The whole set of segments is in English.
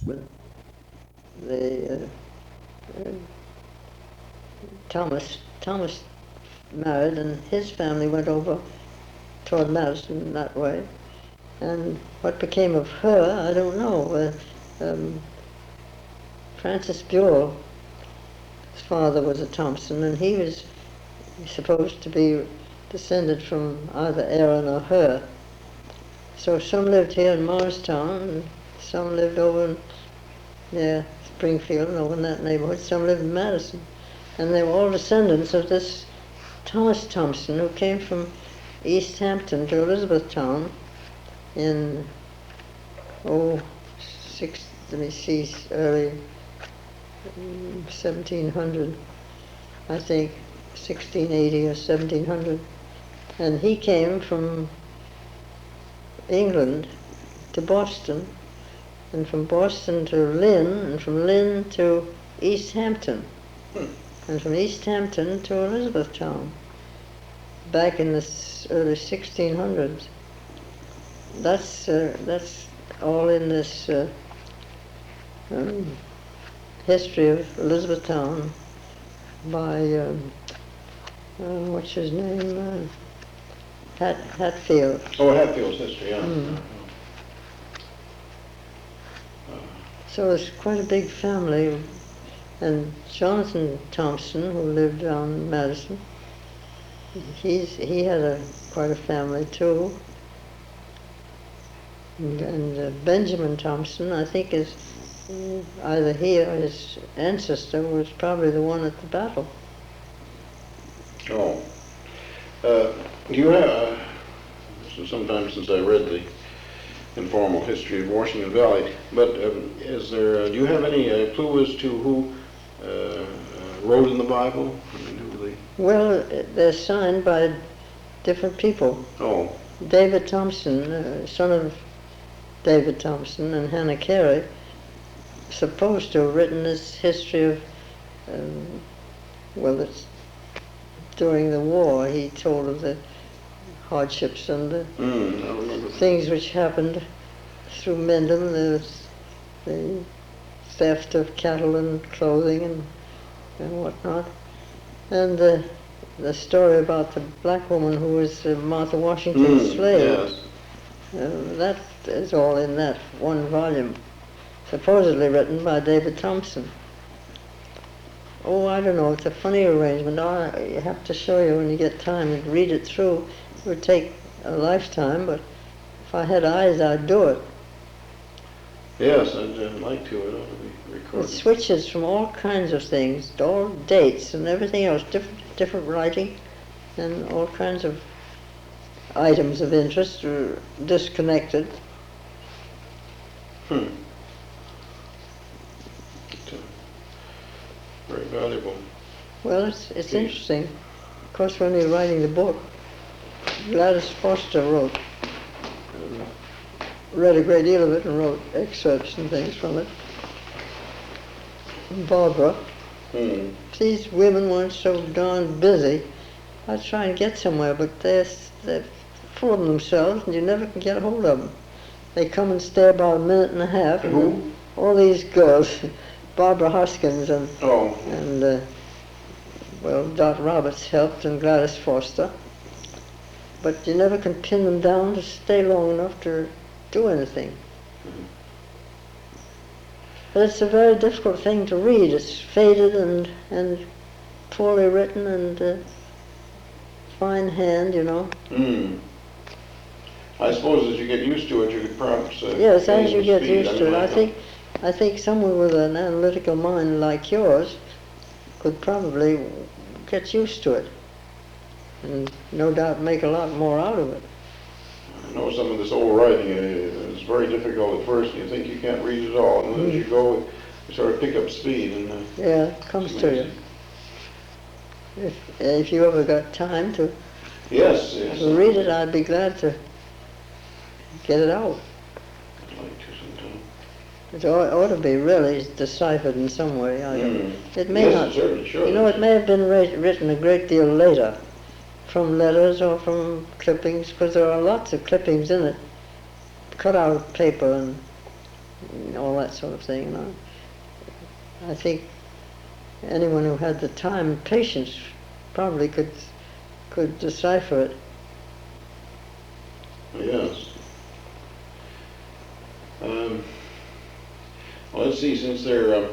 But the Thomas married, and his family went over toward Madison that way. And what became of her, I don't know. Francis Buell, his father was a Thompson, and he was supposed to be descended from either Aaron or her. So some lived here in Morristown, and some lived over near Springfield and over in that neighborhood. Some lived in Madison. And they were all descendants of this Thomas Thompson, who came from East Hampton to Elizabethtown in, early 1700, I think, 1680 or 1700. And he came from England to Boston, and from Boston to Lynn, and from Lynn to East Hampton, and from East Hampton to Elizabethtown, back in the early 1600s. That's all in this history of Elizabethtown by what's his name? Hatfield. Oh, Hatfield's history, yeah. So it's quite a big family. And Jonathan Thompson, who lived down in Madison, he had quite a family too. And Benjamin Thompson, I think, is either he or his ancestor was probably the one at the battle. Oh. You have, sometime since I read the informal history of Washington Valley, but do you have any clue as to who wrote in the Bible? I mean, who they... Well, they're signed by different people. Oh. David Thompson, son of David Thompson and Hannah Carey, supposed to have written this history of, it's during the war. He told of the hardships and the things which happened through Mendham, the theft of cattle and clothing and whatnot. And the story about the black woman who was Martha Washington's slave. Yes. That is all in that one volume, supposedly written by David Thompson. Oh, I don't know, it's a funny arrangement. I have to show you when you get time and read it through. It would take a lifetime, but if I had eyes, I'd do it. Yes, I'd like to. It ought to be recorded. It switches from all kinds of things, all dates and everything else, different writing, and all kinds of items of interest are disconnected. Very valuable. Well, it's interesting. Of course, when you're writing the book, Gladys Foster read a great deal of it and wrote excerpts and things from it. And Barbara. These women weren't so darn busy. I try and get somewhere, but they're full of themselves, and you never can get a hold of them. They come and stay about a minute and a half. And all these girls, Barbara Hoskins and Dot Roberts helped, and Gladys Foster. But you never can pin them down to stay long enough to do anything. But it's a very difficult thing to read. It's faded and poorly written and fine hand, you know. I suppose as you get used to it, you could perhaps... yes, as you get used to it. I think someone with an analytical mind like yours could probably get used to it and no doubt make a lot more out of it. I know some of this old writing is very difficult at first. You think you can't read it all, and then as you go, you sort of pick up speed. And yeah, it comes to you. If you ever got time to read it, I'd be glad to get it out. I'd like to sometime. It ought to be really deciphered in some way. It may not. It certainly should. You know, it may have been written a great deal later, from letters or from clippings, because there are lots of clippings in it, cut out of paper, and all that sort of thing. And I think anyone who had the time and patience probably could decipher it. Yes. Well, let's see, since they're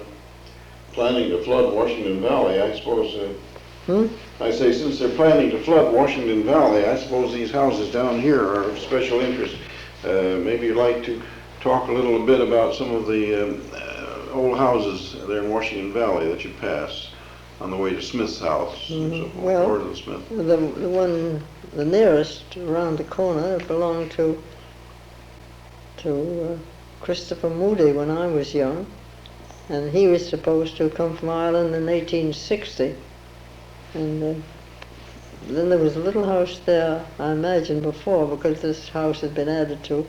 planning to flood Washington Valley, I suppose, I say since they're planning to flood Washington Valley, I suppose these houses down here are of special interest. Maybe you'd like to talk a little bit about some of the old houses there in Washington Valley that you pass on the way to Smith's house, and so forth, Well, or to the Smith. The one, the nearest around the corner belonged to Christopher Moody when I was young, and he was supposed to come from Ireland in 1860. And then there was a little house there, I imagine, before, because this house had been added to,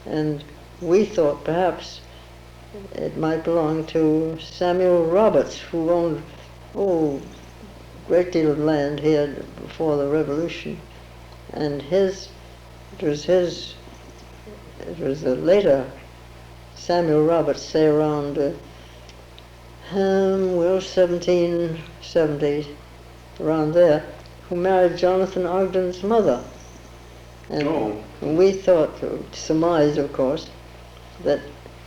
and we thought perhaps it might belong to Samuel Roberts, who owned a great deal of land here before the Revolution. And it was the later Samuel Roberts, say around 1770, around there, who married Jonathan Ogden's mother. And we thought, surmised of course, that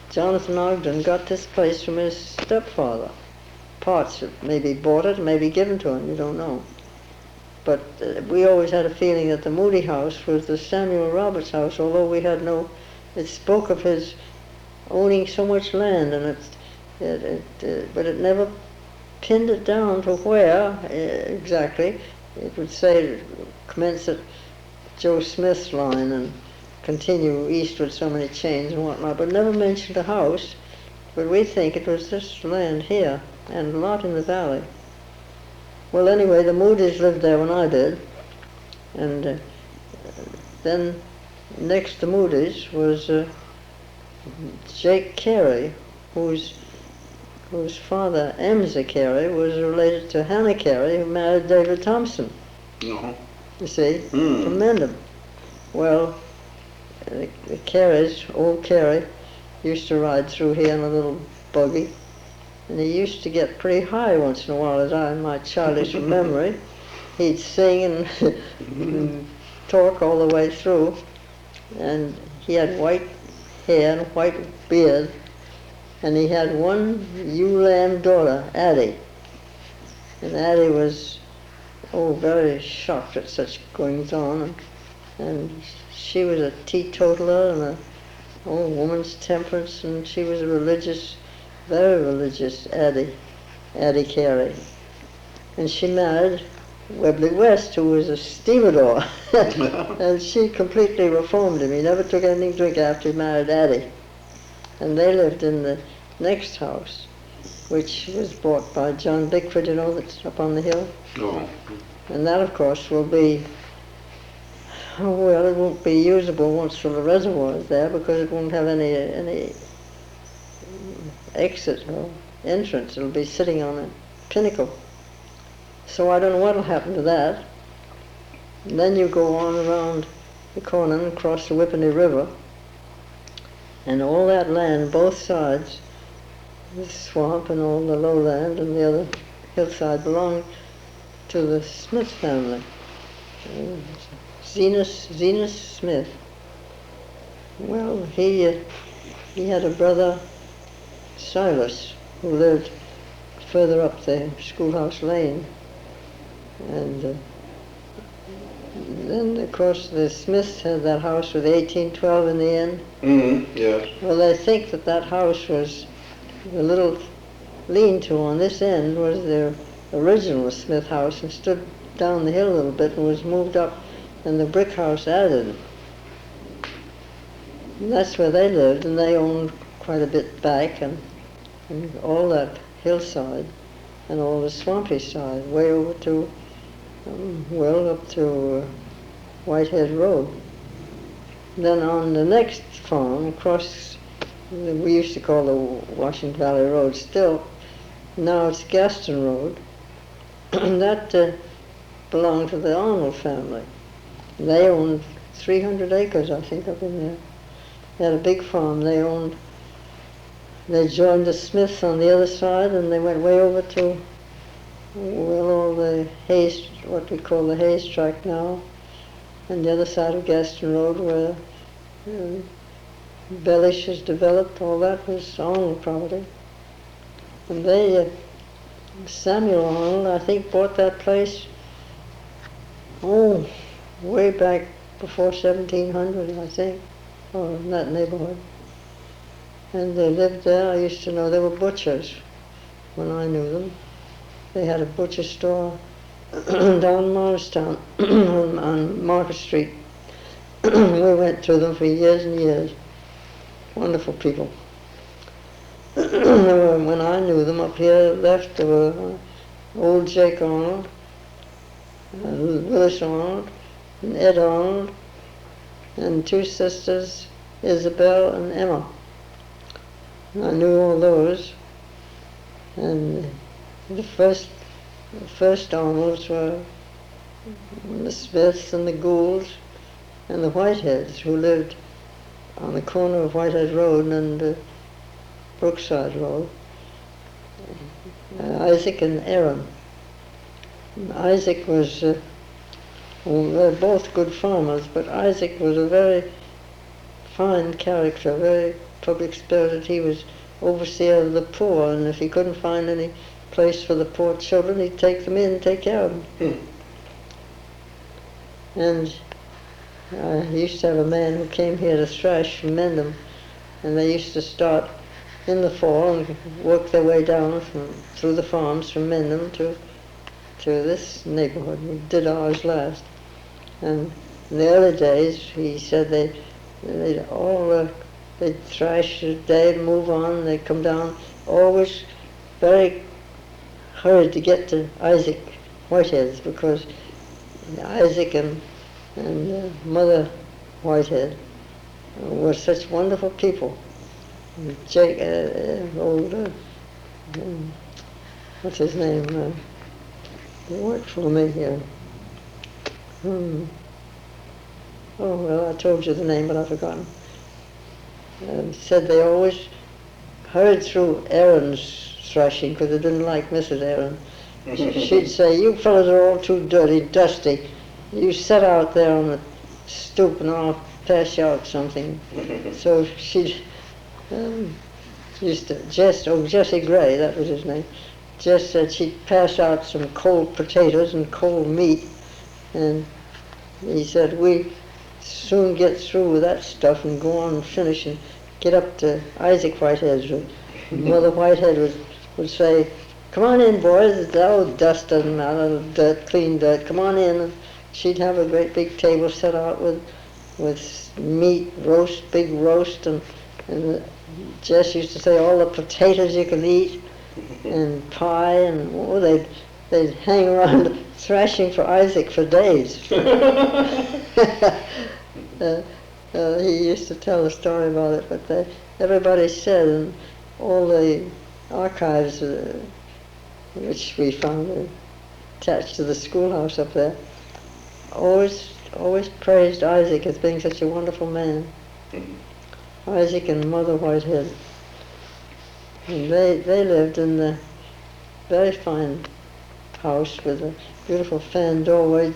Jonathan Ogden got this place from his stepfather. Parts maybe bought it, maybe given to him, you don't know. But we always had a feeling that the Moody house was the Samuel Roberts house, although we had it spoke of his owning so much land, and but it never pinned it down to where exactly. It would say commence at Joe Smith's line and continue eastward so many chains and whatnot, but never mentioned a house. But we think it was this land here and a lot in the valley. Well, anyway, the Moody's lived there when I did, and then next to Moody's was Jake Carey, whose father, Emsa Carey, was related to Hannah Carey, who married David Thompson. Uh-huh. You see, from Mendham. Well, the Careys, old Carey, used to ride through here in a little buggy, and he used to get pretty high once in a while, as in my childish memory. He'd sing and talk all the way through, and he had white hair and white beard, and he had one ewe lamb daughter, Addie. And Addie was, very shocked at such goings on, and she was a teetotaler and a woman's temperance, and she was a religious, very religious Addie Carey. And she married Webley West, who was a stevedore, and she completely reformed him. He never took anything to drink after he married Addie. And they lived in the next house, which was bought by John Bickford, that's up on the hill. Oh. And that, of course, will be, it won't be usable once the reservoir is there, because it won't have any exit or entrance. It'll be sitting on a pinnacle. So I don't know what'll happen to that. And then you go on around the corner and cross the Whippany River, and all that land, both sides, the swamp and all the lowland and the other hillside, belong to the Smith family. Zenas Smith. Well, he had a brother, Silas, who lived further up the Schoolhouse Lane. And then, of course, the Smiths had that house with 1812 in the end. Mm-hmm, yes. Well, they think that house was, the little lean-to on this end was their original Smith house, and stood down the hill a little bit and was moved up, and the brick house added. And that's where they lived, and they owned quite a bit back, and all that hillside and all the swampy side, way over to, up to Whitehead Road. Then on the next farm, across, we used to call the Washington Valley Road still, now it's Gaston Road, and that belonged to the Arnold family. They owned 300 acres, I think, up in there. They had a big farm. They owned They joined the Smiths on the other side, and they went way over to, well, all the Hayes, what we call the Hayes tract now, and the other side of Gaston Road where Bellish is developed. All that was Arnold property. And they, Samuel Arnold, I think, bought that place, way back before 1700, I think, or in that neighborhood. And they lived there. I used to know they were butchers when I knew them. They had a butcher store down Morristown on Market Street. We went to them for years and years. Wonderful people. When I knew them up here left, there were old Jake Arnold, Willis Arnold, and Ed Arnold, and two sisters, Isabel and Emma. I knew all those. And the first Arnolds were the Smiths and the Goulds and the Whiteheads, who lived on the corner of Whitehead Road and Brookside Road. Isaac and Aaron. And Isaac was, well, they're both good farmers, but Isaac was a very fine character, very public-spirited. He was overseer of the poor, and if he couldn't find any place for the poor children, he'd take them in and take care of them. And I used to have a man who came here to thrash from Mendham, and they used to start in the fall and work their way down through the farms from Mendham to this neighborhood. We did ours last. And in the early days, he said they'd thrash a day and move on. They'd come down, always very hurried to get to Isaac Whitehead's, because Isaac and Mother Whitehead were such wonderful people. Jake, what's his name? He worked for me here. Oh, well, I told you the name, but I've forgotten. Said they always hurried through Aaron's thrashing because they didn't like Mrs. Aaron. She'd say, "You fellows are all too dirty, dusty. You sit out there on the stoop and I'll pass you out something." So she'd used to, Jesse Gray, that was his name, Jess said she'd pass out some cold potatoes and cold meat, and he said, "We soon get through with that stuff and go on and finish and get up to Isaac Whitehead's room." Mother Whitehead would say, "Come on in, boys, oh, dust doesn't matter, dirt, clean dirt, come on in." And she'd have a great big table set out with meat, roast, big roast, and Jess used to say all the potatoes you can eat, and pie, and they'd hang around thrashing for Isaac for days. He used to tell a story about it, but everybody said, and all the archives which we found attached to the schoolhouse up there, always praised Isaac as being such a wonderful man. Isaac and Mother Whitehead. And they lived in the very fine house with a beautiful fan doorway.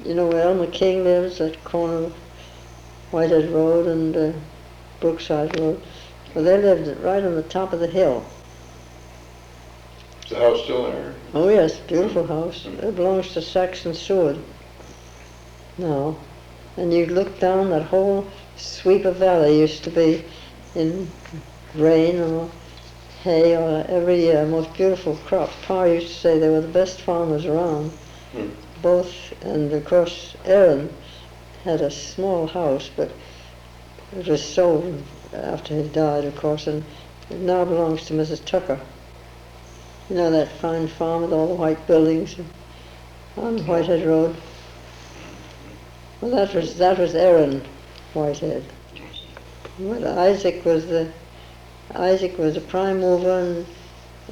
You know where Elmer King lives, that corner of Whitehead Road and Brookside Road? Well, they lived right on the top of the hill. Is the house still there? Oh yes, beautiful house. It belongs to Saxon Seward now. And you'd look down, that whole sweep of valley used to be in rain or hay or every year, most beautiful crops. Pa used to say they were the best farmers around. Both, and of course Aaron had a small house, but it was sold after he died, of course, and it now belongs to Mrs. Tucker. You know that fine farm with all the white buildings on Whitehead Road? Well, that was Aaron Whitehead. But Isaac was a prime mover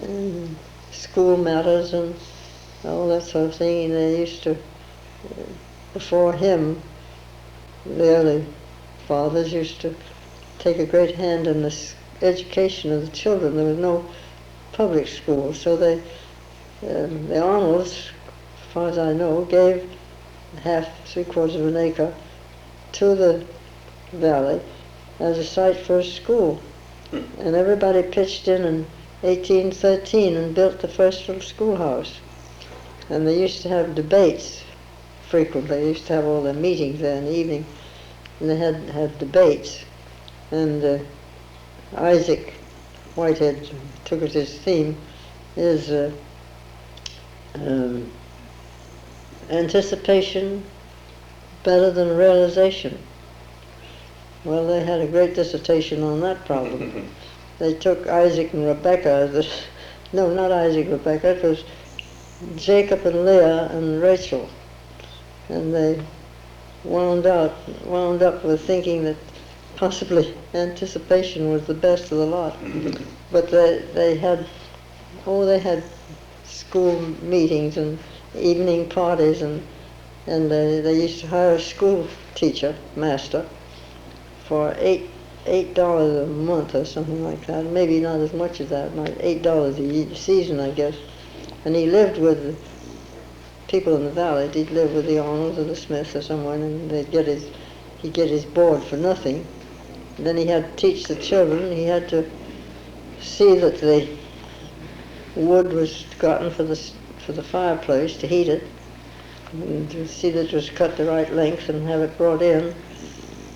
in school matters and all that sort of thing. And they used to, before him, the early fathers used to take a great hand in the education of the children. There was no public school, so the Arnolds, as far as I know, gave half, 3/4 of an acre to the valley as a site for a school. And everybody pitched in 1813 and built the first little schoolhouse. And they used to have debates frequently. They used to have all their meetings there in the evening, and they had debates. And Isaac Whitehead took as his theme is anticipation better than realization. Well, they had a great dissertation on that problem. They took Isaac and Rebecca, no, not Isaac, Rebecca, it was Jacob and Leah and Rachel. And they wound up with thinking that possibly anticipation was the best of the lot. But they had school meetings and evening parties, and they used to hire a school teacher, master, for $8 a month or something like that. Maybe not as much as that, not $8 a season, I guess. And he lived with the people in the valley. He'd live with the Arnolds or the Smiths or someone, and he'd get his board for nothing. And then he had to teach the children. He had to see that the wood was gotten for the fireplace to heat it, and to see that it was cut the right length and have it brought in,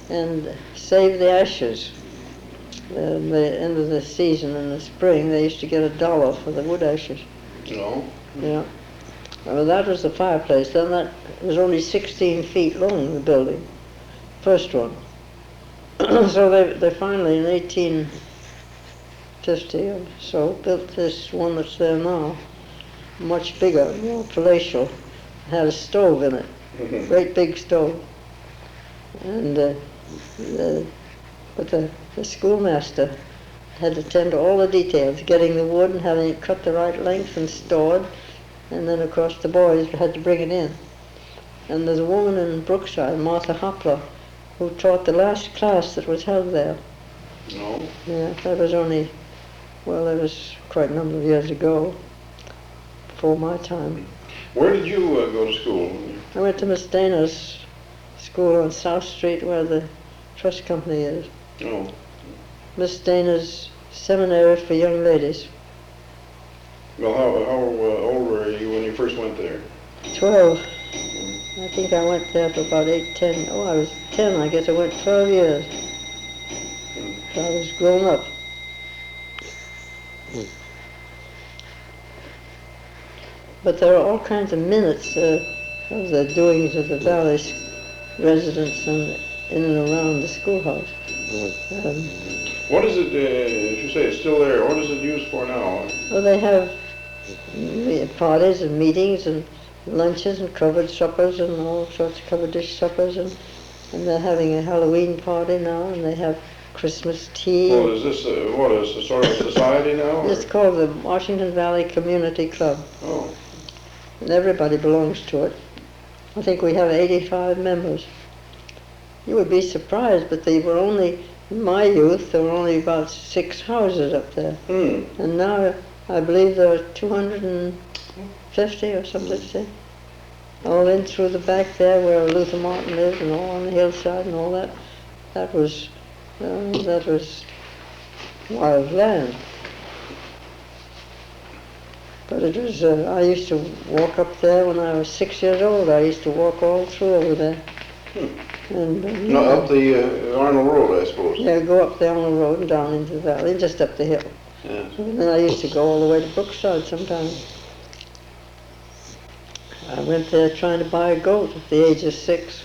and save the ashes. At the end of the season in the spring, they used to get $1 for the wood ashes. No. Yeah. Well, that was the fireplace. Then that was only 16 feet long, the building, first one. So they finally, in 1850 or so, built this one that's there now, much bigger, more palatial. It had a stove in it, great big stove. And but the schoolmaster had to tend to all the details, getting the wood and having it cut the right length and stored, and then of course the boys had to bring it in. And there's a woman in Brookside, Martha Hopler, who taught the last class that was held there. No. Yeah, that was quite a number of years ago, before my time. Where did you go to school? I went to Miss Dana's school on South Street, where the trust company is. Oh. Miss Dana's seminary for young ladies. Well, how old were you when you first went there? 12. I think I went there for about 8, 10. Oh, I was 10, I guess. I went 12 years. So I was grown up. But there are all kinds of minutes of the doings of the valley residents and in and around the schoolhouse. What is it, if you say it's still there, what is it used for now? Well, they have parties and meetings and lunches and covered suppers and all sorts of covered dish suppers, and they're having a Halloween party now, and they have Christmas tea. Well, is this, what is a sort of society now? It's called the Washington Valley Community Club. Oh. And everybody belongs to it. I think we have 85 members. You would be surprised, but they were only, in my youth, there were only about 6 houses up there. And now I believe there are 250 or something. All in through the back there where Luther Martin lived, and all on the hillside and all that. That was wild land. But it was, I used to walk up there when I was 6 years old. I used to walk all through over there. And, no, up the Arnold Road, I suppose. Yeah, go up the Arnold Road and down into the valley, just up the hill. Yes. And then I used to go all the way to Brookside sometimes. I went there trying to buy a goat at the age of 6.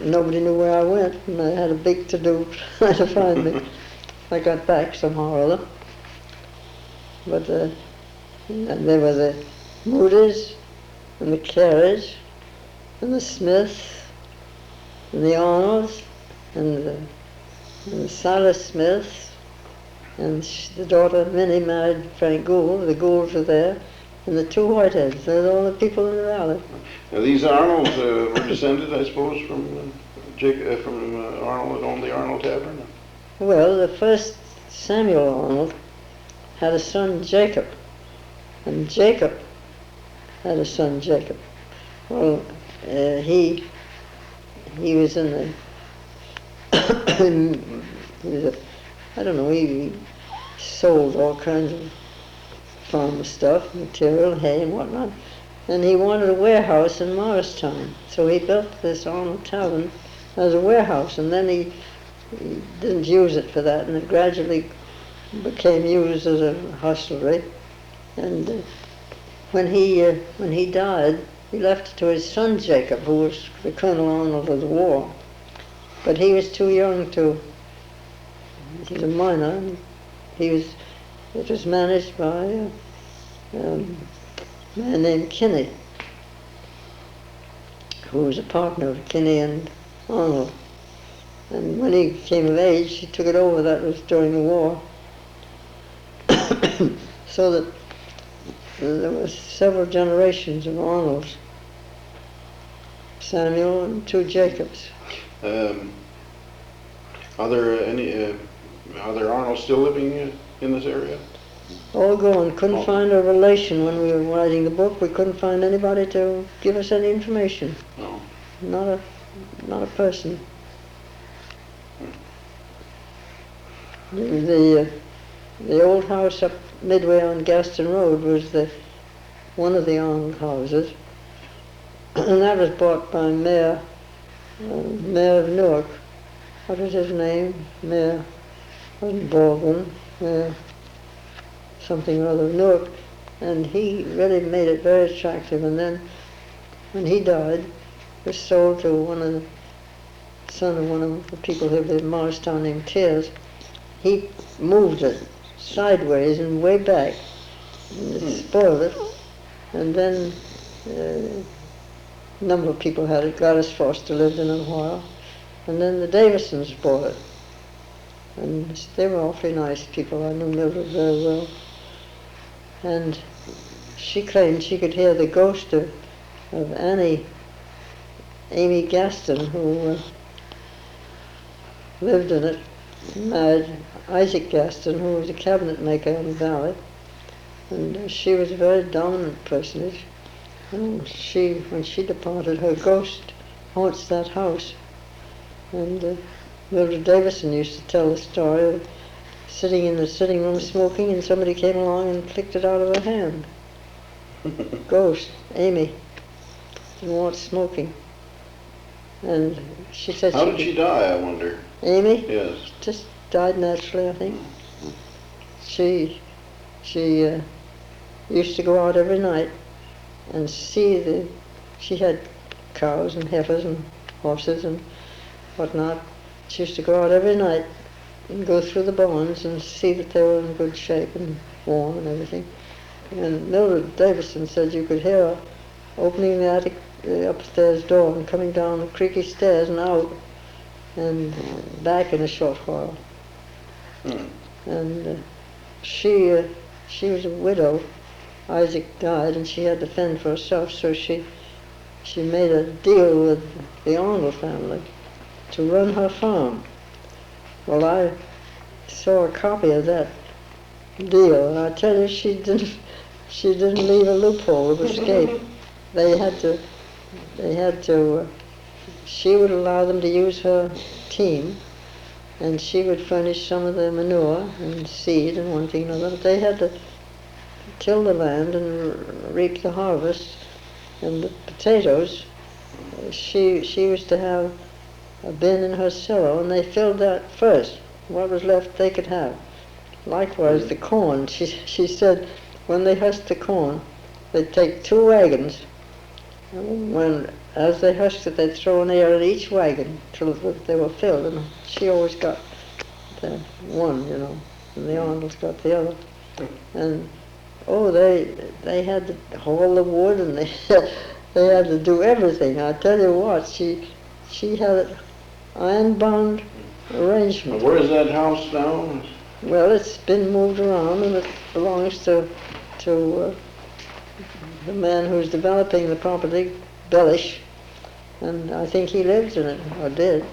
Nobody knew where I went, and I had a big to-do trying to find me. I got back somehow or other. But and there were the Moody's and the Carriage and the Smiths and the Arnolds and the Silas Smiths, and the daughter Minnie married Frank Gould. The Goulds were there, and the 2 Whiteheads. They're all the people in the valley. Now, these Arnolds were descended, I suppose, from Arnold that owned the Arnold Tavern? Well, the first Samuel Arnold had a son, Jacob, and Jacob had a son, Jacob. Well, he was in the he was a, I don't know, he sold all kinds of farm stuff, material, hay and whatnot, and he wanted a warehouse in Morristown, so he built this Arnold Tavern as a warehouse, and then he didn't use it for that, and it gradually became used as a hostelry, and when he died, he left it to his son Jacob, who was the Colonel Arnold of the war. But he was too young to, he's a minor, and it was managed by a man named Kinney, who was a partner of Kinney and Arnold. And when he came of age, he took it over. That was during the war. So that there were several generations of Arnolds, Samuel and two Jacobs. Are there Arnolds still living in this area? All gone. Couldn't find a relation when we were writing the book. We couldn't find anybody to give us any information. No. Not a person. The old house up midway on Gaston Road was one of the Arnold houses, and that was bought by Mayor of Newark. What was his name? Mayor wasn't Baldwin. Mayor something or other of Newark, and he really made it very attractive. And then when he died, it was sold to the son of one of the people who lived in Morristown named Tears. He moved it sideways and way back, and it spoiled it. And then a number of people had it. Gladys Foster lived in it a while, and then the Davisons bought it. And they were awfully nice people. I knew Mildred very well. And she claimed she could hear the ghost of Amy Gaston, who lived in it, married Isaac Gaston, who was a cabinet maker in the valley. And she was a very dominant personage. And when she departed, her ghost haunts that house. And Mildred Davison used to tell the story of sitting in the sitting room smoking, and somebody came along and flicked it out of her hand. Ghost, Amy, didn't want smoking. And she said... How did she die, I wonder? Amy? Yes. Just died naturally, I think. She used to go out every night and see she had cows and heifers and horses and whatnot. She used to go out every night and go through the barns and see that they were in good shape and warm and everything. And Mildred Davison said you could hear her opening the attic upstairs door and coming down the creaky stairs and out and back in a short while. And she was a widow. Isaac died and she had to fend for herself, so she made a deal with the Arnold family to run her farm. Well, I saw a copy of that deal, and I tell you, she didn't leave a loophole of escape. She would allow them to use her team, and she would furnish some of the manure and seed and one thing and another. They had to till the land and reap the harvest. And the potatoes, she used to have a bin in her cellar, and they filled that first. What was left they could have. Likewise the corn. She said when they hushed the corn, they'd take 2 wagons, and as they hushed it, they'd throw an air in each wagon till they were filled, and she always got the one, and the Arnolds got the other. And they had to haul the wood, and they had to do everything. I tell you what, she had an iron-bound arrangement. Where is that house now? Well, it's been moved around, and it belongs to the man who's developing the property, Bellish, and I think he lives in it, or did.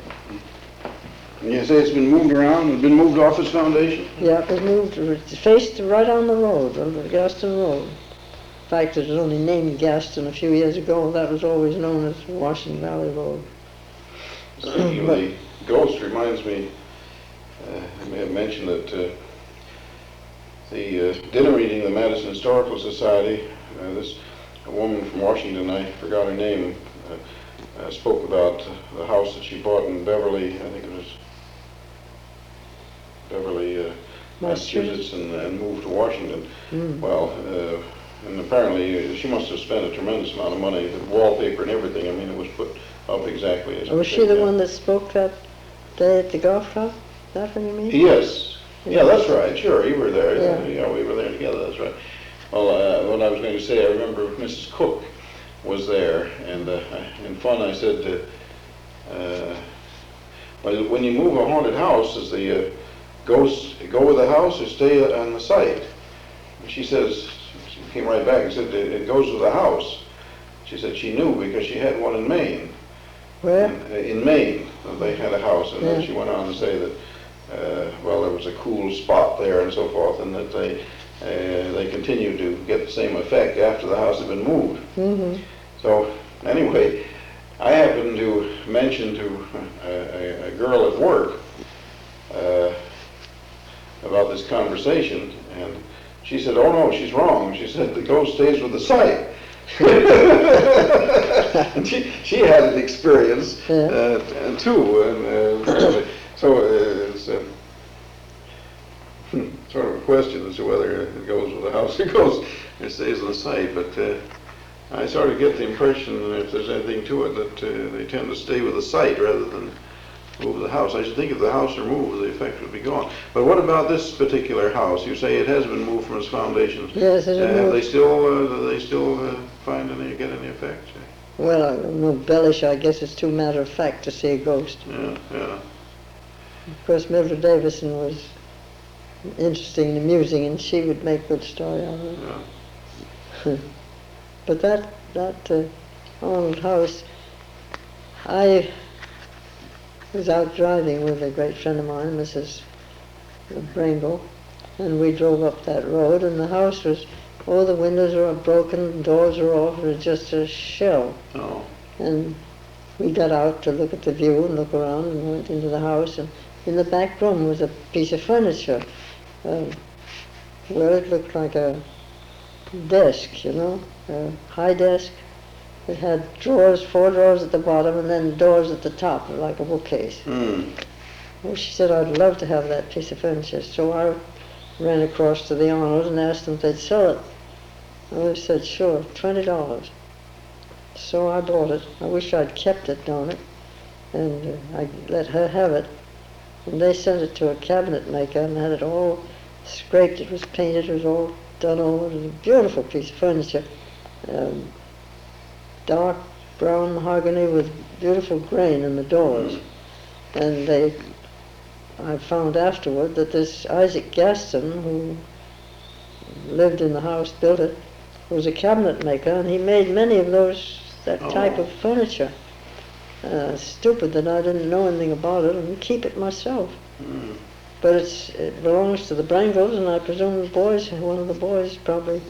You say it's been moved around and been moved off its foundation? Yeah, it was moved, it faced right on the road, on the Gaston Road. In fact, it was only named Gaston a few years ago. That was always known as Washington Valley Road. Speaking of the ghost reminds me, I may have mentioned that the dinner meeting of the Madison Historical Society, a woman from Washington, I forgot her name, spoke about the house that she bought in Beverly, I think it was Beverly, Massachusetts, and moved to Washington. Well, and apparently she must have spent a tremendous amount of money, the wallpaper and everything. I mean, it was put up exactly as Was she the one that spoke that day at the golf club? Is that what you mean? Yes. Yeah, that's right. Sure, you were there. Yeah. Yeah, we were there together. That's right. Well, what I was going to say, I remember Mrs. Cook was there, and in fun I said, well, when you move a haunted house, does the ghosts go with the house or stay on the site? And she says, she came right back and said, it goes with the house. She said she knew because she had one in Maine. Where? In Maine, they had a house, and then she went on to say that, well, there was a cool spot there and so forth, and that they continued to get the same effect after the house had been moved. So, anyway, I happened to mention to a girl at work about this conversation, and she said, oh no, she's wrong. She said the ghost stays with the site. And she had an experience too, and so it's sort of a question as to whether it goes with the house or it stays on the site. But I sort of get the impression that if there's anything to it, that they tend to stay with the site rather than move the house. I should think if the house were moved, the effect would be gone. But what about this particular house? You say it has been moved from its foundations. Yes, it is moved. Do they still get any effect? Well, I don't know, Bellish, I guess it's too matter of fact to see a ghost. Yeah. Of course, Mildred Davison was interesting and amusing, and she would make good story out of it. Yeah. But that old house, I was out driving with a great friend of mine, Mrs. Brangle, and we drove up that road, and the house was, all the windows were broken, doors were off, it was just a shell. Oh. And we got out to look at the view and look around and went into the house, and in the back room was a piece of furniture. Well, it looked like a desk, you know, a high desk. It had drawers, 4 drawers at the bottom, and then doors at the top, like a bookcase. Well, she said, I'd love to have that piece of furniture. So I ran across to the owners and asked them if they'd sell it. And they said, sure, $20. So I bought it. I wish I'd kept it, don't it? And I let her have it. And they sent it to a cabinet maker and had it all scraped. It was painted. It was all done over. It was a beautiful piece of furniture. Dark brown mahogany with beautiful grain in the doors. And I found afterward that this Isaac Gaston, who lived in the house, built it, was a cabinet maker, and he made many of that type of furniture. Stupid that I didn't know anything about it and keep it myself. But it belongs to the Brangles, and I presume one of the boys probably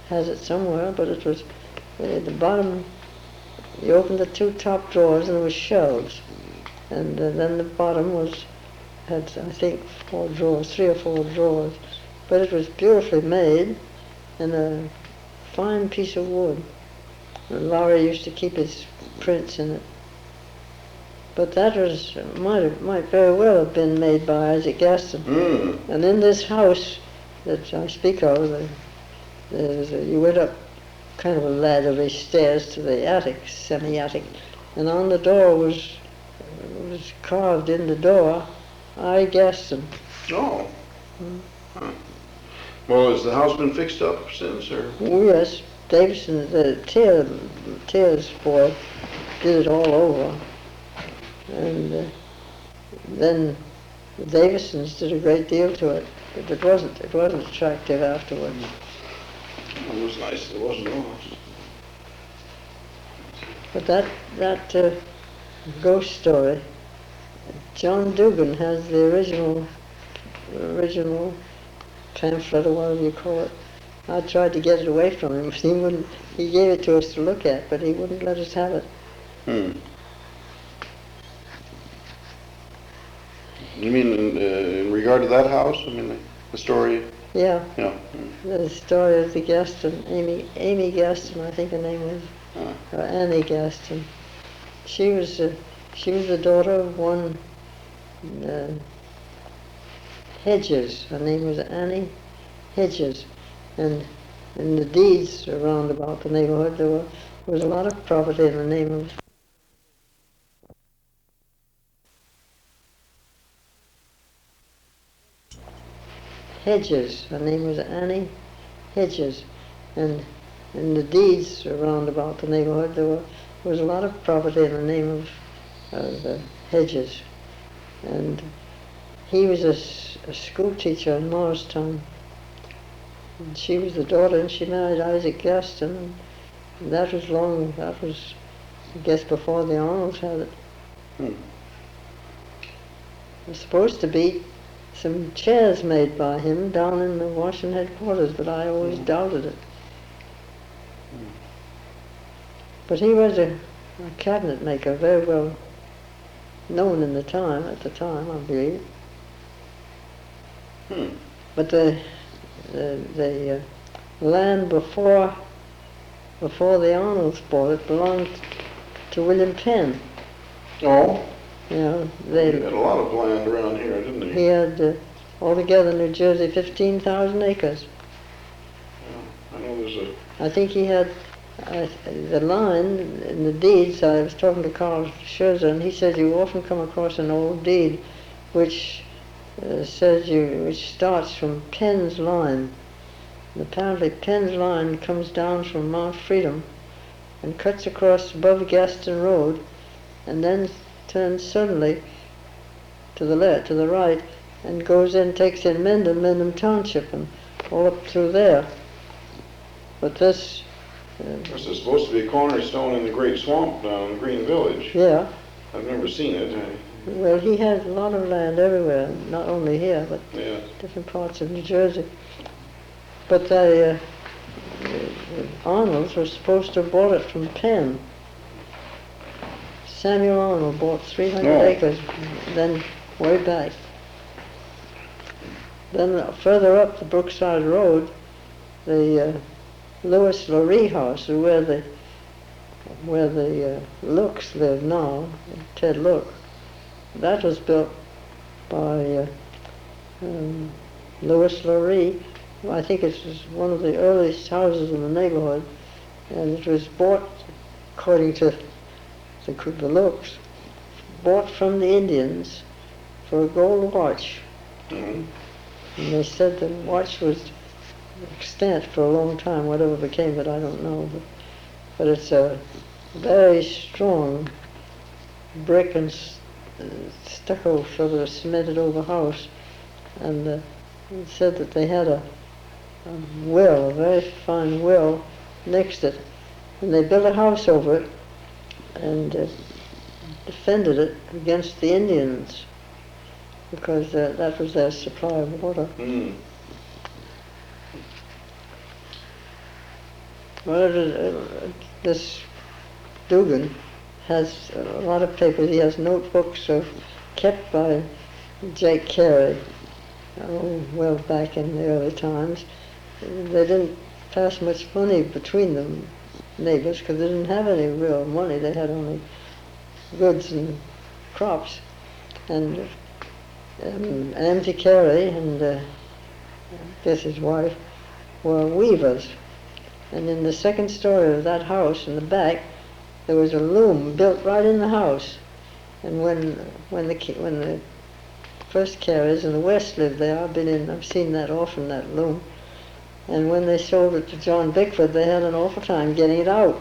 has it somewhere, but it was at the bottom. You opened the 2 top drawers and there was shelves, and then the bottom had I think 4 drawers, 3 or 4 drawers, but it was beautifully made and a fine piece of wood. And Laurie used to keep his prints in it. But that might very well have been made by Isaac Gaston. And in this house that I speak of, you went up kind of a laddery stairs to the attic, semi-attic, and on the door was carved in the door, I. Gaston. Oh. Well, has the house been fixed up since, or? Oh, yes, Davison, the Tears boy, did it all over, and then the Davisons did a great deal to it, but it wasn't attractive afterwards. It was nice. It wasn't ours. But that ghost story John Dugan has the original pamphlet, or whatever you call it. I tried to get it away from him. He wouldn't. He gave it to us to look at, but he wouldn't let us have it. You mean in regard to that house? I mean, the story? Yeah. Yeah. The story of the Gaston, Amy Gaston, I think her name was, or Annie Gaston. She was the daughter of one Hedges. Her name was Annie Hedges, and in the deeds around about the neighborhood there was a lot of property in the name of Hedges. Her name was Annie Hedges, and in the deeds around about the neighborhood there was a lot of property in the name of Hedges, and he was a school teacher in Morristown. And she was the daughter, and she married Isaac Gaston, and that was I guess before the Arnolds had it. It was supposed to be some chairs made by him down in the Washington headquarters, but I always doubted it. But he was a cabinet maker, very well known at the time, I believe. But the land before the Arnolds bought it belonged to William Penn. Oh? Yeah, He had a lot of land around here, didn't he? He had altogether in New Jersey 15,000 acres. Yeah, I know there's I think he had the line in the deeds. I was talking to Carl Scherzer, and he said you often come across an old deed which which starts from Penn's line. And apparently Penn's line comes down from Mount Freedom and cuts across above Gaston Road, and then turns suddenly to the right, and takes in Mendham Township, and all up through there. But this... This is supposed to be a cornerstone in the Great Swamp down in Green Village. Yeah. I've never seen it. Well, he had a lot of land everywhere, not only here, but different parts of New Jersey. But the Arnolds were supposed to have bought it from Penn. Samuel Arnold bought 300 acres, then way back. Then further up the Brookside Road, the Louis Laree house, where the Looks live now, Ted Look, that was built by Louis Laree. I think it was one of the earliest houses in the neighborhood, and it was bought, according to the Looks, bought from the Indians for a gold watch. And they said the watch was extant for a long time. Whatever became of it, I don't know. But it's a very strong brick and stucco sort of cemented over house. And it said that they had a very fine well next to it. And they built a house over it and defended it against the Indians, because that was their supply of water. Well, this Dugan has a lot of papers. He has notebooks kept by Jake Carey, well back in the early times. They didn't pass much money between them neighbors, because they didn't have any real money. They had only goods and crops. And M.T. Carey and I guess his wife were weavers. And in the second story of that house, in the back, there was a loom built right in the house. And when the first Careys in the West lived there, I've seen that often, that loom. And when they sold it to John Bickford, they had an awful time getting it out.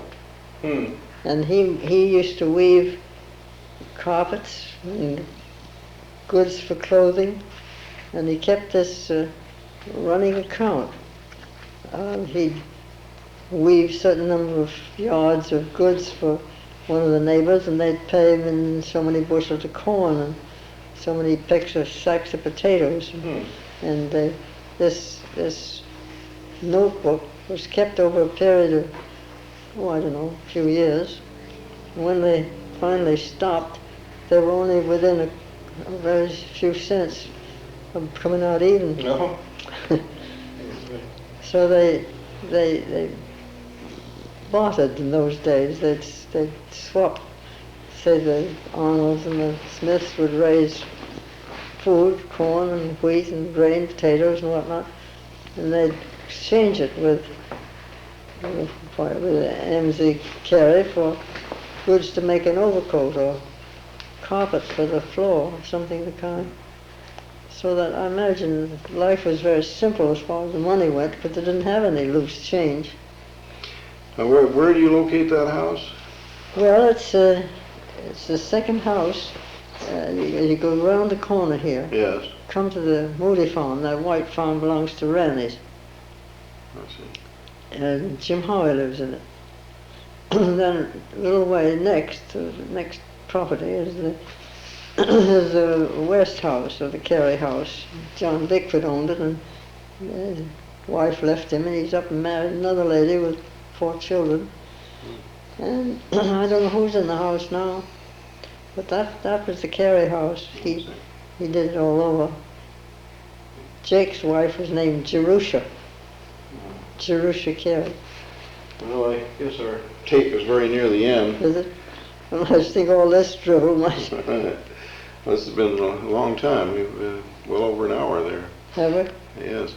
And he used to weave carpets and goods for clothing, and he kept this running account. He'd weave certain number of yards of goods for one of the neighbors, and they'd pay him in so many bushels of corn, so many pecks of sacks of potatoes. And this notebook was kept over a period of, I don't know, a few years. When they finally stopped, they were only within a very few cents of coming out even. No. So they bartered in those days. They'd swap. Say the Arnolds and the Smiths would raise food, corn and wheat and grain, potatoes and whatnot, and they'd exchange it with M.Z. Carey for goods to make an overcoat or carpet for the floor, or something of the kind. So that I imagine life was very simple as far as the money went, but they didn't have any loose change. Now, where do you locate that house? Well, it's the second house. You go around the corner here. Yes. Come to the Moody farm. That white farm belongs to Rennie's. I see. And Jim Howe lives in it. And then a little way next, the next property is the West house, or the Carey house. John Bickford owned it, and his wife left him, and he's up and married another lady with 4 children. And I don't know who's in the house now, but that was the Carey house. He did it all over. Jake's wife was named Jerusha Carey. Well, I guess our tape is very near the end. Is it? Well, I think all this drivel might. This has been a long time. We've well over an hour there. Have we? Yes.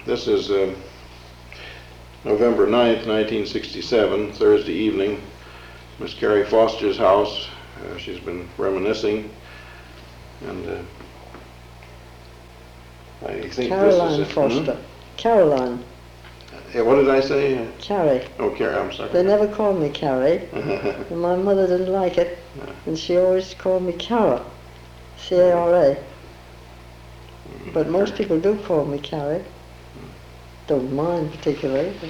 This is November 9th, 1967, Thursday evening. Miss Carrie Foster's house. She's been reminiscing, and I think Caroline this is Foster. Caroline. Yeah, what did I say? Carrie. Oh, Carrie, I'm sorry. They never called me Carrie, and my mother didn't like it, and she always called me Cara, C-A-R-A. But most people do call me Carrie. Don't mind particularly, but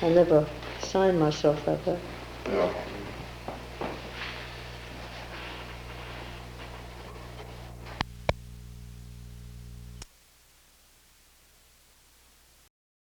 I never signed myself that way. Well,